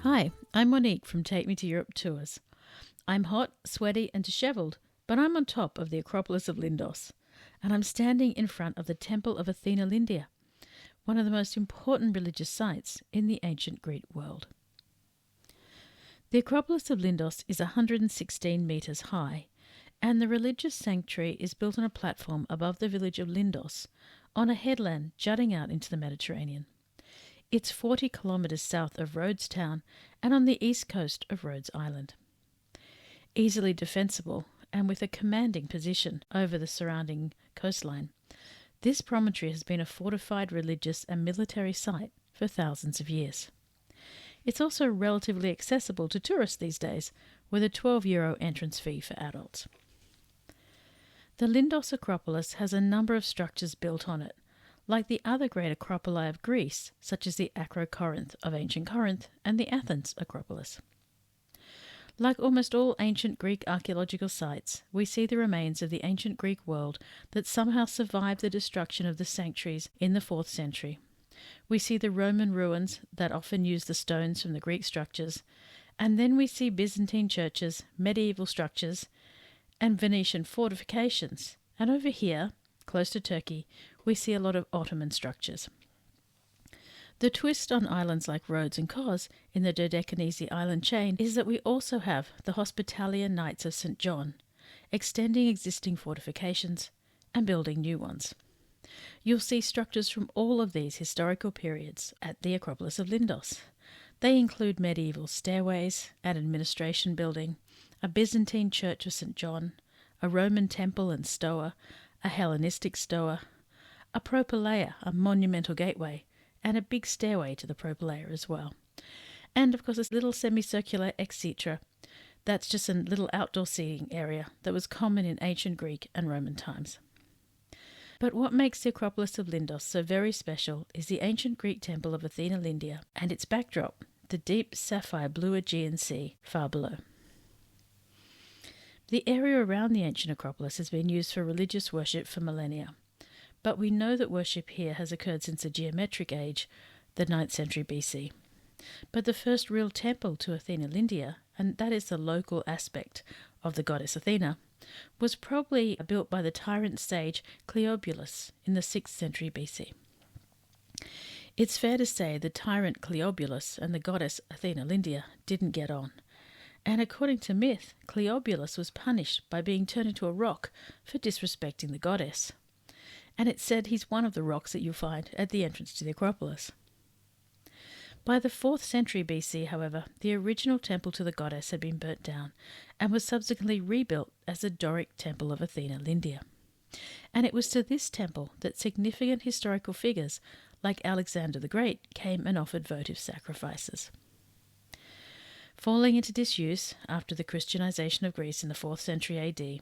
Hi, I'm Monique from Take Me to Europe Tours. I'm hot, sweaty and dishevelled, but I'm on top of the Acropolis of Lindos, and I'm standing in front of the Temple of Athena Lindia, one of the most important religious sites in the ancient Greek world. The Acropolis of Lindos is 116 metres high, and the religious sanctuary is built on a platform above the village of Lindos, on a headland jutting out into the Mediterranean. It's 40 kilometres south of Rhodes town and on the east coast of Rhodes Island. Easily defensible and with a commanding position over the surrounding coastline, this promontory has been a fortified religious and military site for thousands of years. It's also relatively accessible to tourists these days, with a €12 entrance fee for adults. The Lindos Acropolis has a number of structures built on it, like the other great acropoli of Greece, such as the Acropolis of ancient Corinth and the Athens Acropolis. Like almost all ancient Greek archaeological sites, we see the remains of the ancient Greek world that somehow survived the destruction of the sanctuaries in the 4th century. We see the Roman ruins that often use the stones from the Greek structures, and then we see Byzantine churches, medieval structures, and Venetian fortifications. And over here, close to Turkey, we see a lot of Ottoman structures. The twist on islands like Rhodes and Kos in the Dodecanese island chain is that we also have the Hospitalier Knights of St. John, extending existing fortifications and building new ones. You'll see structures from all of these historical periods at the Acropolis of Lindos. They include medieval stairways, an administration building, a Byzantine church of St. John, a Roman temple and stoa, a Hellenistic stoa, a propylaea, a monumental gateway, and a big stairway to the propylaea as well. And of course a little semicircular exetra, that's just a little outdoor seating area that was common in ancient Greek and Roman times. But what makes the Acropolis of Lindos so very special is the ancient Greek temple of Athena Lindia and its backdrop, the deep sapphire blue Aegean Sea far below. The area around the ancient Acropolis has been used for religious worship for millennia, but we know that worship here has occurred since the geometric age, the 9th century BC. But the first real temple to Athena Lindia, and that is the local aspect of the goddess Athena, was probably built by the tyrant sage Cleobulus in the 6th century BC. It's fair to say the tyrant Cleobulus and the goddess Athena Lindia didn't get on, and according to myth, Cleobulus was punished by being turned into a rock for disrespecting the goddess. And it's said he's one of the rocks that you'll find at the entrance to the Acropolis. By the 4th century BC, however, the original temple to the goddess had been burnt down and was subsequently rebuilt as the Doric Temple of Athena Lindia. And it was to this temple that significant historical figures like Alexander the Great came and offered votive sacrifices. Falling into disuse after the Christianization of Greece in the 4th century AD,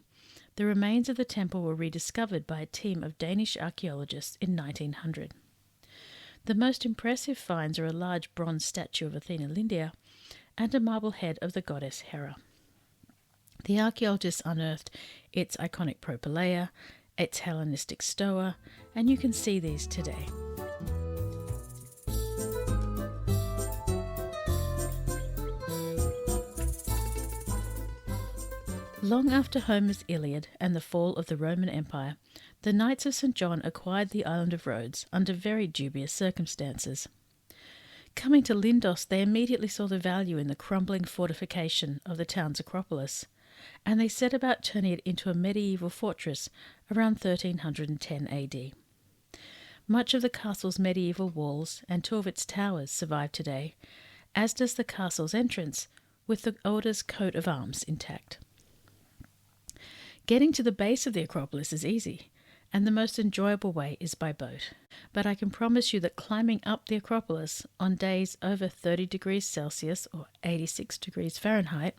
the remains of the temple were rediscovered by a team of Danish archaeologists in 1900. The most impressive finds are a large bronze statue of Athena Lindia and a marble head of the goddess Hera. The archaeologists unearthed its iconic propylaea, its Hellenistic stoa, and you can see these today. Long after Homer's Iliad and the fall of the Roman Empire, the Knights of St. John acquired the island of Rhodes under very dubious circumstances. Coming to Lindos, they immediately saw the value in the crumbling fortification of the town's Acropolis, and they set about turning it into a medieval fortress around 1310 AD. Much of the castle's medieval walls and 2 of its towers survive today, as does the castle's entrance, with the order's coat of arms intact. Getting to the base of the Acropolis is easy, and the most enjoyable way is by boat. But I can promise you that climbing up the Acropolis on days over 30 degrees Celsius or 86 degrees Fahrenheit,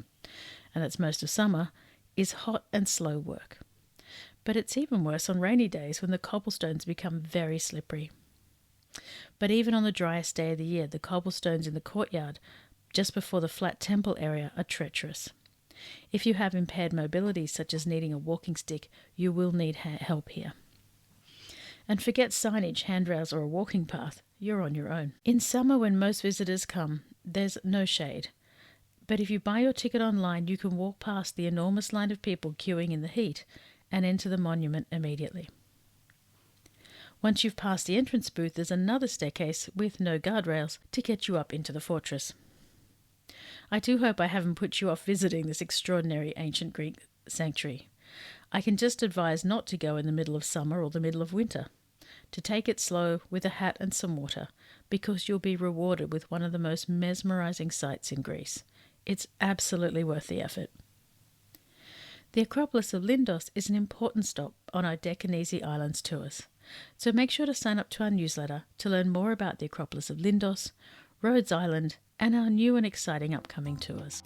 and that's most of summer, is hot and slow work. But it's even worse on rainy days when the cobblestones become very slippery. But even on the driest day of the year, the cobblestones in the courtyard just before the flat temple area are treacherous. If you have impaired mobility, such as needing a walking stick, you will need help here. And forget signage, handrails or a walking path, you're on your own. In summer, when most visitors come, there's no shade. But if you buy your ticket online, you can walk past the enormous line of people queuing in the heat and enter the monument immediately. Once you've passed the entrance booth, there's another staircase with no guardrails to get you up into the fortress. I do hope I haven't put you off visiting this extraordinary ancient Greek sanctuary. I can just advise not to go in the middle of summer or the middle of winter, to take it slow with a hat and some water, because you'll be rewarded with one of the most mesmerizing sights in Greece. It's absolutely worth the effort. The Acropolis of Lindos is an important stop on our Dekanese Islands tours, so make sure to sign up to our newsletter to learn more about the Acropolis of Lindos, Rhodes Island, and our new and exciting upcoming tours.